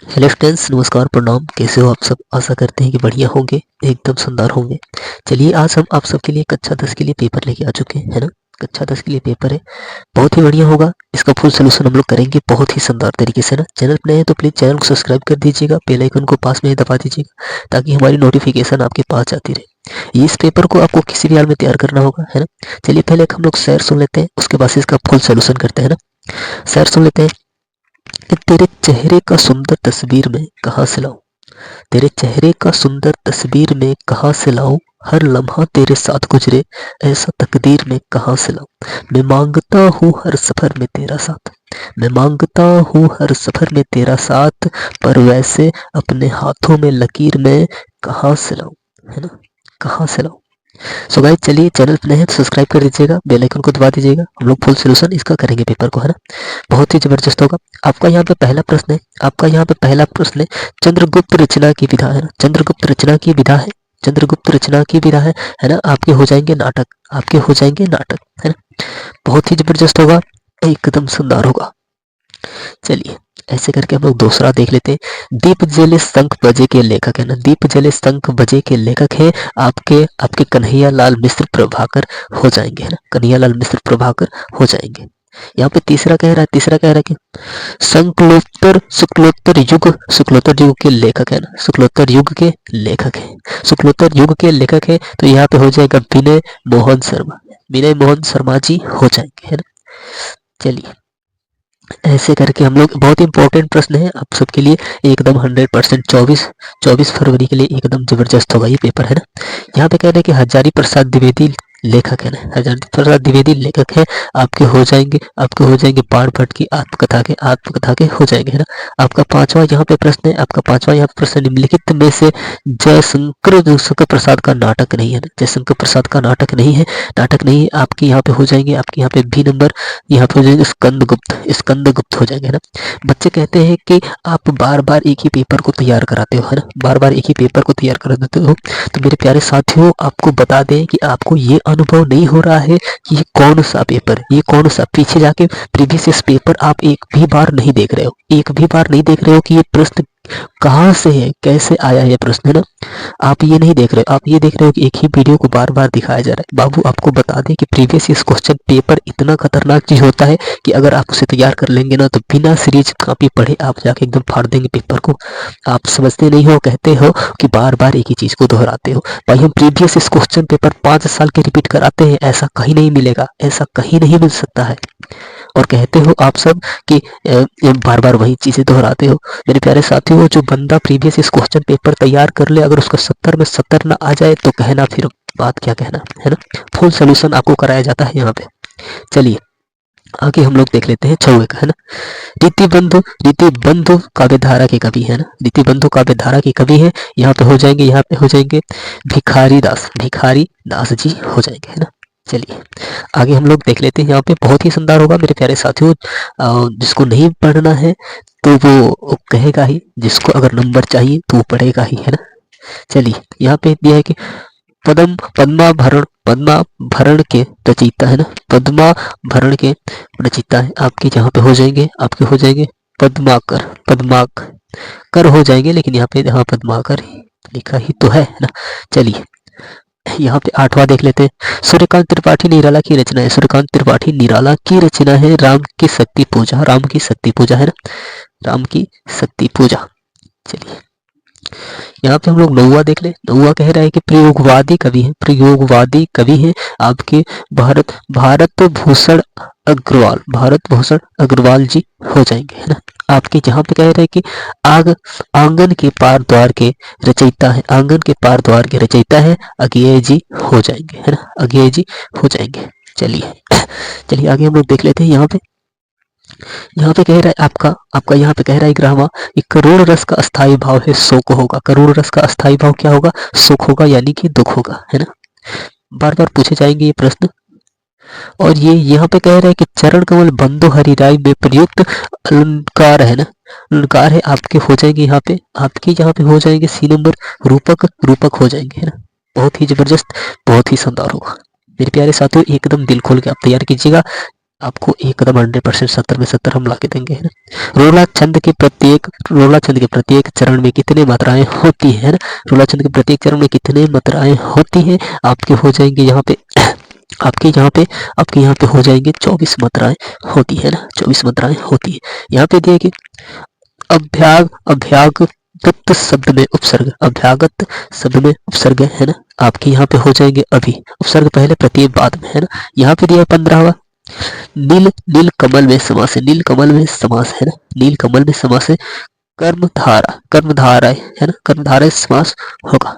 Hello friends, नमस्कार, प्रणाम। कैसे हो आप सब? आशा करते हैं कि बढ़िया होंगे, एकदम शानदार होंगे। चलिए, आज हम आप सबके लिए कक्षा 10 के लिए पेपर लेके आ चुके हैं, है ना। कक्षा 10 के लिए पेपर है, बहुत ही बढ़िया होगा। इसका फुल सोल्यूशन हम लोग करेंगे बहुत ही शानदार तरीके से ना। चैनल पर नए हैं तो प्लीज़ चैनल को सब्सक्राइब कर दीजिएगा, बेल आइकन को पास में ही दबा दीजिएगा ताकि हमारी नोटिफिकेशन आपके पास जाती रहे। इस पेपर को आपको किसी भी हाल में तैयार करना होगा, है ना। चलिए, पहले हम लोग शेर सुन लेते हैं, उसके बाद इसका फुल सोल्यूशन करते हैं ना। शेर सुन लेते हैं कि तेरे चेहरे का सुंदर तस्वीर में कहाँ से लाऊं, तेरे चेहरे का सुंदर तस्वीर में कहाँ से लाऊं, हर लम्हा तेरे साथ गुजरे ऐसा तकदीर में कहाँ से लाऊं। मैं मांगता हूँ हर सफर में तेरा साथ, मैं मांगता हूँ हर सफर में तेरा साथ, पर वैसे अपने हाथों में लकीर में कहाँ से लाऊं, है ना, कहाँ से लाऊं। सो गाइस, चलिए, चैनल पर नए हैं तो सब्सक्राइब कर दीजिएगा, बेल आइकन को दबा दीजिएगा। हम लोग फुल सोल्यूशन इसका करेंगे पेपर को, है ना। बहुत ही जबरदस्त होगा। आपका यहाँ पे पहला प्रश्न है, आपका यहाँ पे पहला प्रश्न है, चंद्रगुप्त रचना की विधा, है ना। चंद्रगुप्त रचना की विधा है, चंद्रगुप्त रचना की विधा है ना। आपके हो जाएंगे नाटक, आपके हो जाएंगे नाटक, है ना। बहुत ही जबरदस्त होगा, एकदम शानदार होगा। चलिए, ऐसे करके हम लोग दूसरा देख लेते हैं। दीप जले शंख बजे के लेखक, है ना। दीप जले शंख बजे के लेखक है आपके आपके कन्हैया लाल मिश्र प्रभाकर हो जाएंगे, है ना। कन्हैया लाल मिश्र प्रभाकर हो जाएंगे। यहाँ पे तीसरा कह रहा है, तीसरा कह रहा है कि शुक्लोत्तर युग के लेखक, है ना। शुक्लोत्तर युग के लेखक है, शुक्लोत्तर युग के लेखक है, तो यहाँ पे हो जाएगा विनय मोहन शर्मा, विनय मोहन शर्मा जी हो जाएंगे, है ना। चलिए, ऐसे करके हम लोग, बहुत इंपॉर्टेंट प्रश्न है आप सबके लिए, एकदम 100%। 24 फरवरी के लिए एकदम जबरदस्त होगा ये पेपर, है ना। यहाँ पे कह रहे हैं कि हजारी प्रसाद द्विवेदी लेखक है ना, हजारी प्रसाद द्विवेदी लेखक है। आपके हो जाएंगे, आपके हो जाएंगे बाण भट्ट की आत्मकथा के हो जाएंगे, है ना। आपका पांचवा यहाँ पे प्रश्न है, आपका पांचवा यहाँ पे प्रश्न, निम्नलिखित में से जयशंकर प्रसाद का नाटक नहीं है ना। जयशंकर प्रसाद का नाटक नहीं है, नाटक नहीं है। आपके यहाँ पे हो जाएंगे, आपके यहाँ पे बी नंबर, यहाँ पे हो जाएंगे स्कंदगुप्त हो जाएंगे ना। बच्चे कहते हैं कि आप बार बार एक ही पेपर को तैयार कराते हो, है ना, बार बार एक ही पेपर को तैयार कर देते हो। तो मेरे प्यारे साथियों, आपको बता दें कि आपको ये अनुभव नहीं हो रहा है कि ये कौन सा पेपर, ये कौन सा, पीछे जाके प्रीवियस पेपर आप एक भी बार नहीं देख रहे हो, एक भी बार नहीं देख रहे हो कि ये प्रश्न कहाँ से है, कैसे आया है ये प्रश्न, है ना। आप ये नहीं देख रहे हो, आप ये देख रहे हो कि एक ही वीडियो को बार बार दिखाया जा रहा है। बाबू, आपको बता दें कि प्रीवियस इस क्वेश्चन पेपर इतना खतरनाक चीज होता है कि अगर आप उसे तैयार कर लेंगे ना, तो बिना सीरीज कॉपी पढ़े आप जाके एकदम फाड़ देंगे पेपर को। आप समझते नहीं हो, कहते हो कि बार बार एक ही चीज को दोहराते हो। भाई, हम प्रीवियस इस क्वेश्चन पेपर 5 साल के रिपीट कराते हैं, ऐसा कहीं नहीं मिलेगा, ऐसा कहीं नहीं मिल सकता है। और कहते हो आप सब कि बार बार वही चीजें दोहराते हो। मेरे प्यारे साथियों, जो बंदा प्रीवियस इस क्वेश्चन पेपर तैयार कर ले, अगर उसका 70 में 70 ना आ जाए तो कहना, फिर बात क्या कहना, है ना। फुल सोल्यूशन आपको कराया जाता है यहाँ पे। चलिए, आगे हम लोग देख लेते हैं छुए का, है ना। रीतिबंधु काव्यधारा के कवि, है ना। रीतिबंधु काव्यधारा के कवि है। यहाँ पे हो जाएंगे, यहाँ पे हो जाएंगे भिखारी दास जी हो जाएंगे, है ना। चलिए, आगे हम लोग देख लेते हैं। यहाँ पे बहुत ही शानदार होगा मेरे प्यारे साथियों। जिसको नहीं पढ़ना है तो वो कहेगा ही, जिसको अगर नंबर चाहिए तो वो पढ़ेगा ही, है ना। चलिए, यहाँ पे दिया है कि पद्माभरण के रचयिता, है ना। पद्माभरण के रचयिता है आपके, जहाँ पे हो जाएंगे, आपके हो जाएंगे पद्माकर हो जाएंगे, लेकिन यहाँ पे, हाँ, पद्माकर ही लिखा ही तो है ना। चलिए, यहाँ पे आठवां देख लेते हैं। सूर्यकांत त्रिपाठी निराला की रचना है, सूर्यकांत त्रिपाठी निराला की रचना है राम की शक्ति पूजा, राम की शक्ति पूजा, है ना, राम की शक्ति पूजा। चलिए, यहाँ पे हम लोग नौवा देख ले। नौवा कह रहा है कि प्रयोगवादी कवि है, प्रयोगवादी कवि है आपके भारत भूषण भारत भूषण अग्रवाल जी हो जाएंगे, है ना। आपके जहाँ पे कह रहे हैं कि आंगन के पार द्वार के रचयिता है, आंगन के पार द्वार के रचयिता है अज्ञेय जी हो जाएंगे, है ना, अज्ञेय जी हो जाएंगे। चलिए, चलिए, आगे हम लोग देख लेते हैं। यहाँ पे कह रहा है आपका आपका यहाँ पे कह रहा है ग्रामा, एक करुण रस का अस्थाई भाव है शोक होगा। करुण रस का अस्थाई भाव क्या होगा? सुख होगा, यानी कि दुख होगा, है ना। बार बार पूछे जाएंगे ये प्रश्न। और ये यहाँ पे कह रहा है कि चरण कमल बंधु हरिराय में प्रयुक्त अलंकार, है ना, अलंकार है आपके हो जाएंगे, यहाँ पे आपके यहाँ पे हो जाएंगे सी नंबर, रूपक हो जाएंगे, है ना। बहुत ही जबरदस्त, बहुत ही शानदार होगा मेरे प्यारे साथियों। एकदम दिल खोल के आप तैयार कीजिएगा। आपको एकदम 100% 70 में 70 हम ला के देंगे, है ना। रोला छंद के प्रत्येक चरण में कितनी मात्राएं होती है ना, रोला छंद के प्रत्येक चरण में कितनी मात्राएं होती हैं, आपके हो जाएंगे यहाँ पे आपके यहाँ पे हो जाएंगे 24 मात्राएं होती है ना, 24 मात्राएं होती है। यहाँ पे दिए कि अभ्यागत शब्द में उपसर्ग, अभ्यागत शब्द में उपसर्ग है ना, आपके यहाँ पे हो जाएंगे अभी, उपसर्ग पहले प्रत्येक बाद में, है ना। यहाँ पे दिया 15वां, नील नील कमल में समास है, नील कमल में समास है ना, नील कमल में समास है, कर्मधारा है ना, कर्मधारा समास होगा।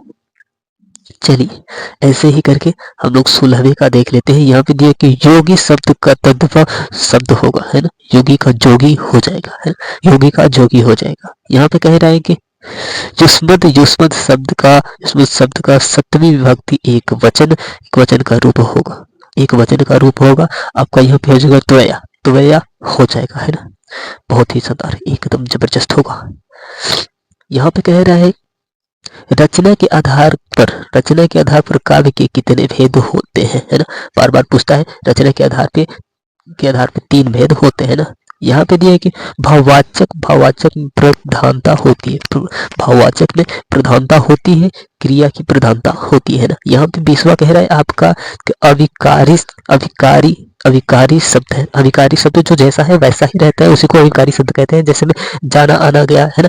चलिए ऐसे ही करके हम लोग 16वें का देख लेते हैं। यहाँ पे दिया कि योगी शब्द का तद्भव शब्द होगा, है ना, योगी का जोगी हो जाएगा, है ना, योगी का जोगी हो जाएगा। यहाँ पे कह रहा है कि युष्मद शब्द का सप्तमी विभक्ति एक वचन का रूप होगा, एक वचन का रूप होगा। आपका यहाँ पे हो जाएगा त्वया हो जाएगा, है ना। बहुत ही शानदार, एकदम जबरदस्त होगा। यहाँ पे कह रहा है रचना के आधार पर काव्य के कितने भेद होते हैं, है ना। बार बार पूछता है, रचना के आधार पे 3 भेद होते हैं ना। यहाँ पे दिया है कि भाववाचक में प्रधानता होती है, भाववाचक में प्रधानता होती है, क्रिया की प्रधानता होती है ना। यहाँ पे 20वां कह रहा है आपका अविकारी शब्द है, अविकारी शब्द जो जैसा है वैसा ही रहता है, उसी को अविकारी शब्द कहते हैं। जैसे में जाना आना गया, है ना,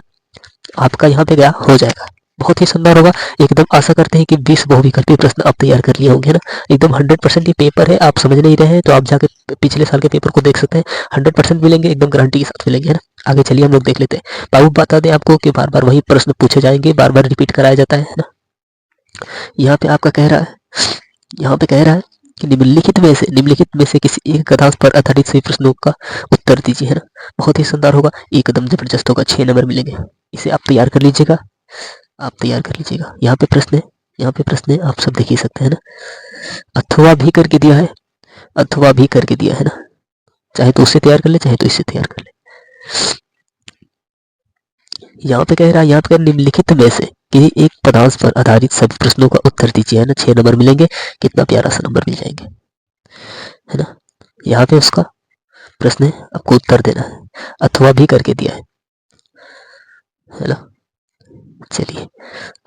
आपका यहाँ पे गया हो जाएगा। बहुत ही सुंदर होगा। एकदम आशा करते हैं कि 20 बहुविकल्पी प्रश्न आप तैयार कर लिए होंगे ना। एकदम 100% ये पेपर है, आप समझ नहीं रहे हैं तो आप जाके पिछले साल के पेपर को देख सकते हैं, 100% मिलेंगे, एकदम गारंटी के साथ मिलेंगे, है ना। आगे चलिए हम लोग देख लेते हैं। बाबू बता दें आपको कि बार बार वही प्रश्न पूछे जाएंगे, बार बार रिपीट कराया जाता है ना। यहाँ पे आपका कह रहा है कि निम्नलिखित में से किसी एक कथांश पर आधारित सभी प्रश्नों का उत्तर दीजिए, है ना। बहुत ही शानदार होगा, एकदम जबरदस्त होगा। 6 नंबर मिलेंगे, इसे आप तैयार कर लीजिएगा, यहाँ पे प्रश्न है, आप सब देख ही सकते हैं ना। अथवा भी करके दिया है ना, चाहे तो उससे तैयार कर ले, चाहे तो इससे तैयार कर ले। यहाँ पे कह रहा है निम्नलिखित में से किसी एक पदांश पर आधारित सभी प्रश्नों का उत्तर दीजिए, है ना। 6 नंबर मिलेंगे, कितना प्यारा सा नंबर मिल जाएंगे, है ना। यहाँ पे उसका प्रश्न है, आपको उत्तर देना है, अथवा भी करके दिया है ना। चलिए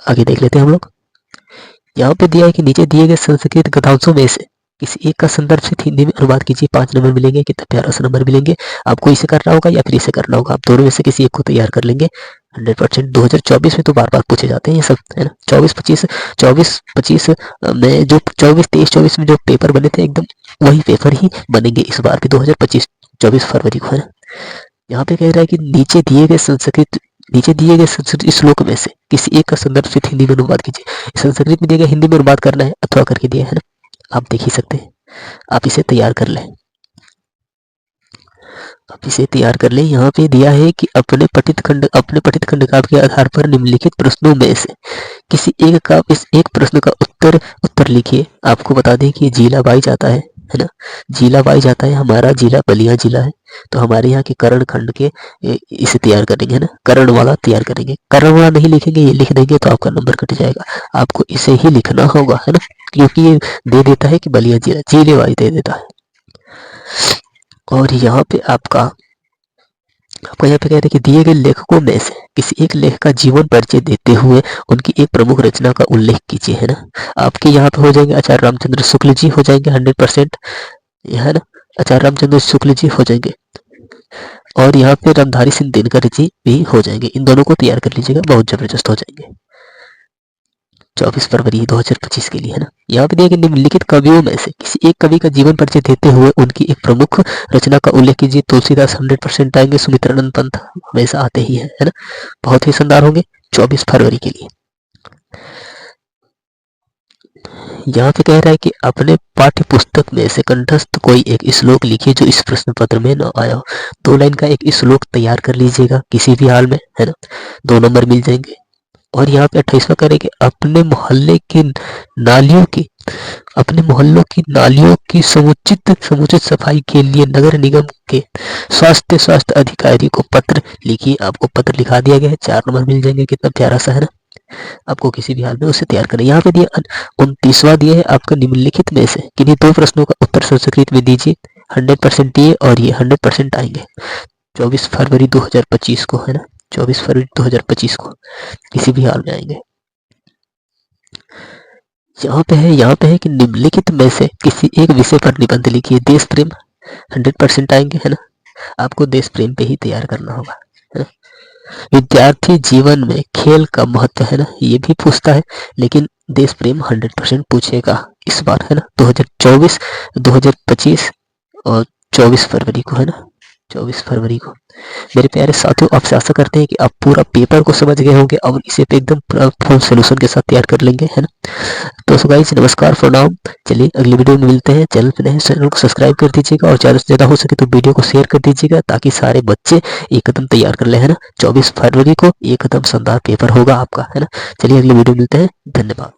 आगे देख लेते हैं हम लोग। यहाँ पे दिया है कि नीचे दिए गए संस्कृत कथांशों में से किसी एक का संदर्भ से हिंदी में अनुवाद कीजिए। 5 नंबर मिलेंगे, कितना प्यारा सा नंबर मिलेंगे। आपको इसे करना होगा या फिर इसे करना होगा, आप दोनों में से किसी एक को तैयार कर लेंगे। 100%। 2024 में तो बार बार पूछे जाते हैं ये सब, है ना। 24-25 में जो 24-23-24 में जो पेपर बने थे, एकदम वही पेपर ही बनेंगे इस बार भी 2025-24 फरवरी को, है ना। यहाँ पे कह रहा है कि नीचे दिए गए संस्कृत श्लोक में से किसी एक का संदर्भ से हिंदी में अनुवाद कीजिए। संस्कृत में दिया गया हिंदी में अनुवाद करना है, अथवा करके दिया है ना, आप देख ही सकते हैं। आप इसे तैयार कर लें, यहाँ पे दिया है कि अपने पठित खंड काव्य के आधार पर निम्नलिखित प्रश्नों में से किसी एक प्रश्न का उत्तर लिखिए। आपको बता दें कि जिला बाई जाता है ना, जिला बाई जाता है, हमारा जिला बलिया जिला है। तो हमारे यहाँ के कर्ण खंड के इसे तैयार करेंगे, है ना, कर्ण वाला तैयार करेंगे। कर्ण वाला नहीं लिखेंगे, ये लिख देंगे तो आपका नंबर कट जाएगा। आपको इसे ही लिखना होगा, है ना, क्योंकि ये दे देता है कि बलिया जिला, जिले वाई दे देता है। और यहाँ पे आपका यहाँ पे कह रहे हैं कि दिए गए लेखकों में से किसी एक लेखक का जीवन परिचय देते हुए उनकी एक प्रमुख रचना का उल्लेख कीजिए, है ना। आपके यहाँ पे हो जाएंगे आचार्य रामचंद्र शुक्ल जी हो जाएंगे 100%, है ना, आचार्य रामचंद्र शुक्ल जी हो जाएंगे। और यहाँ पे रामधारी सिंह दिनकर जी भी हो जाएंगे। इन दोनों को तैयार कर लीजिएगा, बहुत जबरदस्त हो जाएंगे 24 फरवरी 2025 के लिए, है ना। यहाँ पे दिया कि निम्नलिखित कवियों में से किसी एक कवि का जीवन परिचय देते हुए उनकी एक प्रमुख रचना का उल्लेख कीजिए। तुलसीदास 100% आएंगे, सुमित्रानंद पंत हमेशा आते ही है ना। बहुत ही शानदार होंगे 24 फरवरी के लिए। यहाँ पे कह रहा है कि अपने पाठ्य पुस्तक में से कंठस्थ कोई एक श्लोक लिखिए जो इस प्रश्न पत्र में न आया हो। 2 लाइन का एक श्लोक तैयार कर लीजिएगा किसी भी हाल में, है ना, 2 नंबर मिल जाएंगे। और यहाँ पे 28वां करेंगे अपने मोहल्लों की समुचित सफाई के लिए नगर निगम के स्वास्थ्य अधिकारी को पत्र लिखिए। आपको पत्र लिखा दिया गया है, 4 नंबर मिल जाएंगे, कितना प्यारा सा, है ना। आपको किसी भी हाल में उसे तैयार करें। यहाँ पे दिया 29वां दिया है आपका निम्नलिखित में से किन्हीं 2 प्रश्नों का उत्तर संस्कृत में दीजिए। 100% ये और ये 100% आएंगे 24 फरवरी 2025 को, है ना, 24 फरवरी 2025 को किसी भी हाल में आएंगे। यहाँ पे है कि निम्नलिखित में से किसी एक विषय पर निबंध लिखिए। देश प्रेम 100% आएंगे, है ना, आपको देश प्रेम पे ही तैयार करना होगा, है ना। विद्यार्थी जीवन में खेल का महत्व, है ना, ये भी पूछता है, लेकिन देश प्रेम 100% पूछेगा इस बार, है ना, 2024 2025 और 24 फरवरी को, है ना, 24 फरवरी को। मेरे प्यारे साथियों, आपसे आशा करते हैं कि आप पूरा पेपर को समझ गए होंगे और इसे पे एकदम फुल सोल्यूशन के साथ तैयार कर लेंगे, है ना। तो सो गाइस, नमस्कार फॉर नाउ। चलिए अगली वीडियो में मिलते हैं। चैनल पे नए हैं, चैनल को सब्सक्राइब कर दीजिएगा और ज़्यादा से ज़्यादा हो सके तो वीडियो को शेयर कर दीजिएगा ताकि सारे बच्चे एक कदम तैयार कर ले, है ना। 24 फरवरी को एक कदम शानदार पेपर होगा आपका, है ना। चलिए अगली वीडियो में मिलते हैं। धन्यवाद।